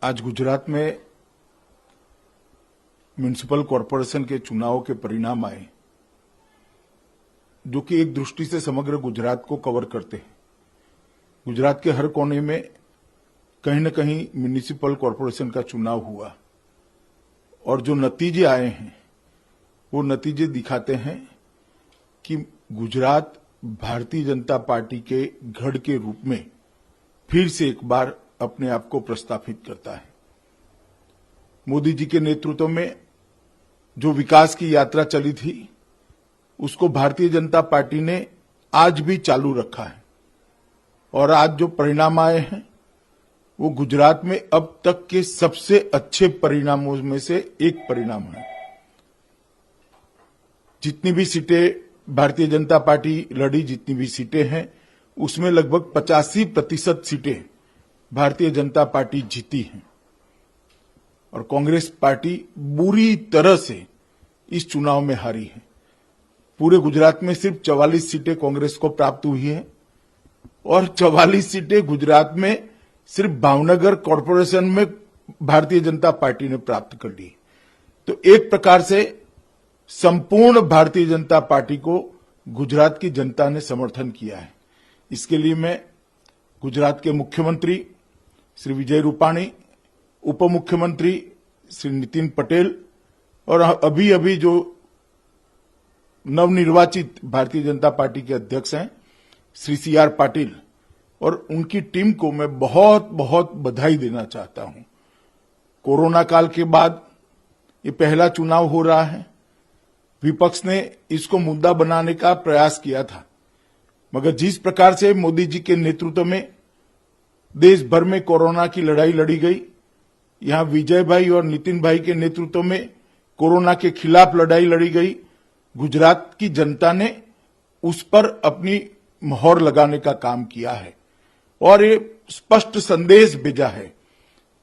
आज गुजरात में municipal corporation के चुनाव के परिणाम आए, जो कि एक दृष्टि से समग्र गुजरात को कवर करते हैं। गुजरात के हर कोने में कहीं न कहीं म्युनिसिपल कॉरपोरेशन का चुनाव हुआ और जो नतीजे आए हैं वो नतीजे दिखाते हैं कि गुजरात भारतीय जनता पार्टी के गढ़ के रूप में फिर से एक बार अपने आप को प्रस्थापित करता है। मोदी जी के नेतृत्व में जो विकास की यात्रा चली थी उसको भारतीय जनता पार्टी ने आज भी चालू रखा है और आज जो परिणाम आए हैं वो गुजरात में अब तक के सबसे अच्छे परिणामों में से एक परिणाम है। जितनी भी सीटें भारतीय जनता पार्टी लड़ी, जितनी भी सीटें हैं, उसमें लगभग 85% सीटें भारतीय जनता पार्टी जीती हैं और कांग्रेस पार्टी बुरी तरह से इस चुनाव में हारी है। पूरे गुजरात में सिर्फ 44 सीटें कांग्रेस को प्राप्त हुई हैं और 44 सीटें गुजरात में सिर्फ भावनगर कॉरपोरेशन में भारतीय जनता पार्टी ने प्राप्त कर ली। तो एक प्रकार से संपूर्ण भारतीय जनता पार्टी को गुजरात की जनता ने समर्थन किया है। इसके लिए मैं गुजरात के मुख्यमंत्री श्री विजय रूपाणी, उप मुख्यमंत्री श्री नितिन पटेल और अभी अभी जो नवनिर्वाचित भारतीय जनता पार्टी के अध्यक्ष हैं श्री CR पाटिल और उनकी टीम को मैं बहुत बहुत बधाई देना चाहता हूं। कोरोना काल के बाद ये पहला चुनाव हो रहा है। विपक्ष ने इसको मुद्दा बनाने का प्रयास किया था, मगर जिस प्रकार से मोदी जी के नेतृत्व में देश भर में कोरोना की लड़ाई लड़ी गई, यहां विजय भाई और नितिन भाई के नेतृत्व में कोरोना के खिलाफ लड़ाई लड़ी गई, गुजरात की जनता ने उस पर अपनी मोहर लगाने का काम किया है और ये स्पष्ट संदेश भेजा है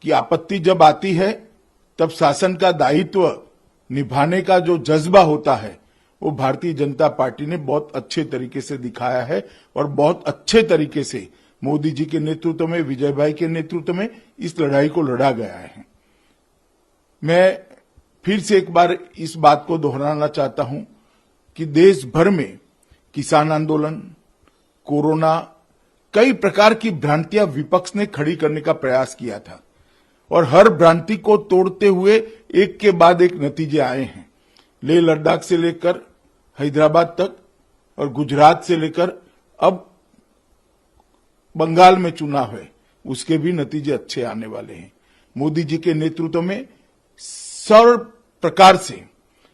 कि आपत्ति जब आती है तब शासन का दायित्व निभाने का जो जज्बा होता है वो भारतीय जनता पार्टी ने बहुत अच्छे तरीके से दिखाया है और बहुत अच्छे तरीके से मोदी जी के नेतृत्व में, विजय भाई के नेतृत्व में इस लड़ाई को लड़ा गया है। मैं फिर से एक बार इस बात को दोहराना चाहता हूं कि देश भर में किसान आंदोलन, कोरोना, कई प्रकार की भ्रांतियां विपक्ष ने खड़ी करने का प्रयास किया था और हर भ्रांति को तोड़ते हुए एक के बाद एक नतीजे आए हैं। लेह लद्दाख से लेकर हैदराबाद तक और गुजरात से लेकर अब बंगाल में चुनाव है, उसके भी नतीजे अच्छे आने वाले हैं। मोदी जी के नेतृत्व में सर्व प्रकार से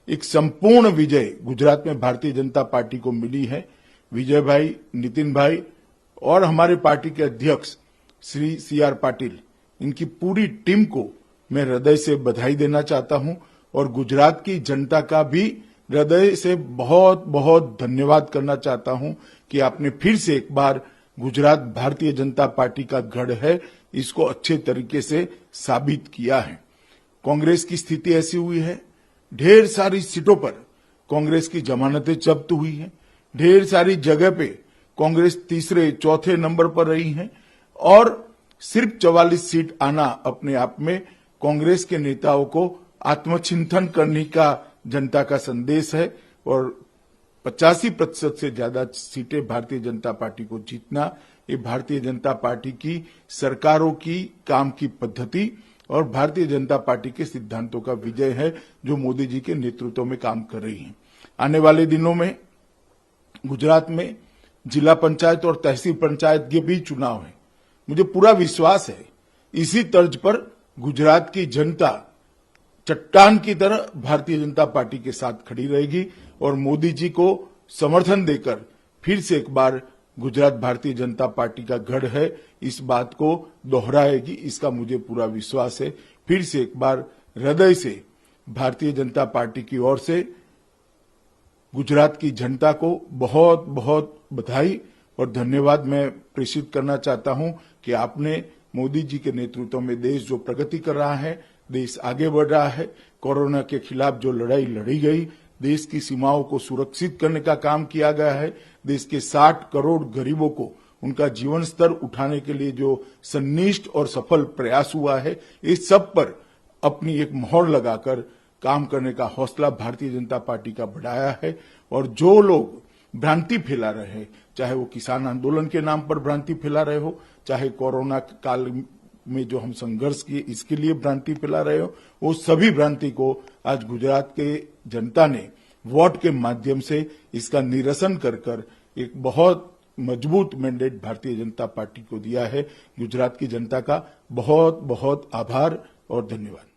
एक संपूर्ण विजय गुजरात में भारतीय जनता पार्टी को मिली है। विजय भाई, नितिन भाई और हमारे पार्टी के अध्यक्ष श्री CR पाटिल, इनकी पूरी टीम को मैं हृदय से बधाई देना चाहता हूं और गुजरात की जनता का भी हृदय से बहुत बहुत धन्यवाद करना चाहता हूं कि आपने फिर से एक बार गुजरात भारतीय जनता पार्टी का गढ़ है, इसको अच्छे तरीके से साबित किया है। कांग्रेस की स्थिति ऐसी हुई है, ढेर सारी सीटों पर कांग्रेस की जमानतें जब्त हुई हैं, ढेर सारी जगह पे कांग्रेस तीसरे चौथे नंबर पर रही है और सिर्फ 44 सीट आना अपने आप में कांग्रेस के नेताओं को आत्मचिंतन करने का जनता का संदेश है और 85% से ज्यादा सीटें भारतीय जनता पार्टी को जीतना, ये भारतीय जनता पार्टी की सरकारों की काम की पद्धति और भारतीय जनता पार्टी के सिद्धांतों का विजय है, जो मोदी जी के नेतृत्व में काम कर रही है। आने वाले दिनों में गुजरात में जिला पंचायत और तहसील पंचायत के भी चुनाव है। मुझे पूरा विश्वास है इसी तर्ज पर गुजरात की जनता चट्टान की तरह भारतीय जनता पार्टी के साथ खड़ी रहेगी और मोदी जी को समर्थन देकर फिर से एक बार गुजरात भारतीय जनता पार्टी का गढ़ है, इस बात को दोहराएगी, इसका मुझे पूरा विश्वास है। फिर से एक बार हृदय से भारतीय जनता पार्टी की ओर से गुजरात की जनता को बहुत बहुत बधाई और धन्यवाद मैं प्रेषित करना चाहता हूं कि आपने मोदी जी के नेतृत्व में देश जो प्रगति कर रहा है, देश आगे बढ़ रहा है, कोरोना के खिलाफ जो लड़ाई लड़ी गई, देश की सीमाओं को सुरक्षित करने का काम किया गया है, देश के 60 करोड़ गरीबों को उनका जीवन स्तर उठाने के लिए जो सन्निष्ठ और सफल प्रयास हुआ है, इस सब पर अपनी एक मोहर लगाकर काम करने का हौसला भारतीय जनता पार्टी का बढ़ाया है। और जो लोग भ्रांति फैला रहे हैं, चाहे वो किसान आंदोलन के नाम पर भ्रांति फैला रहे हो, चाहे कोरोना काल में जो हम संघर्ष किए इसके लिए भ्रांति फैला रहे हो, वो सभी भ्रांति को आज गुजरात के जनता ने वोट के माध्यम से इसका निरसन कर एक बहुत मजबूत मैंडेट भारतीय जनता पार्टी को दिया है। गुजरात की जनता का बहुत बहुत आभार और धन्यवाद।